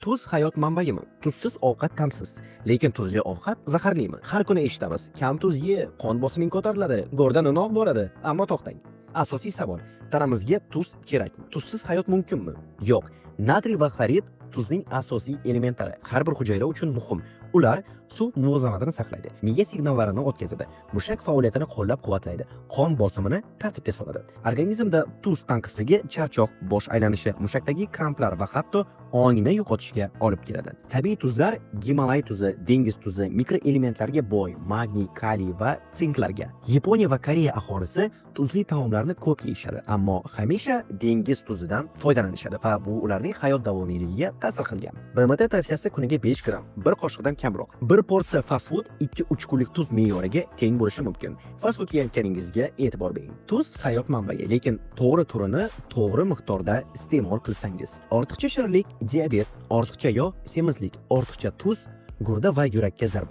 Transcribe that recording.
Tuz hayot manbaimi? Tuzsiz ovqat ta'msiz, lekin tuzli ovqat zaharlimi? Har kuni eshitamiz. Kam tuz ye, qon bosiming ko'tariladi, go'rdan unoq bo'ladi. Ammo to'xtang. Asosiy savol: tanamizga tuz kerakmi? Tuzsiz hayot mumkinmi? Yo'q. Natriy va xlorid tuzning asosiy elementlari. Har bir hujayra uchun muhim. Ular suv muvozanatini saqlaydi, miya signallarini o'tkazadi, mushak faoliyatini qo'llab-quvvatlaydi, qon bosimini tartibga soladi. Organizmda tuz tanqisligi charchoq, bosh aylanishi, mushakdagi kramplar va hatto ongni yo'qotishga olib keladi. Tabiiy tuzlar Gimalay tuzi, dengiz tuzi, mikroelementlarga boy, magniy, kaliy va sinklarga. Yaponiya va Koreya aholisi tuzli taomlarni ko'p yeyishadi, ammo hamisha dengiz tuzidan foydalanishadi va bu ularning hayot davomiyligiga ta'sir qilgan. BMT tavsiyasi kuniga 5 gram, bir qoshiqdan kamroq. Bir porsiya fast food 2-3 kunlik tuz me'yoriga teng bo'lishi mumkin. Fast food yeyotganingizga e'tibor bering. Tuz hayot manbai, lekin to'g'ri turini to'g'ri miqdorda iste'mol qilsangiz. Ortiqcha shirinlik diabet, ortiqcha yog' semizlik, ortiqcha tuz gurda va yurakka zarba.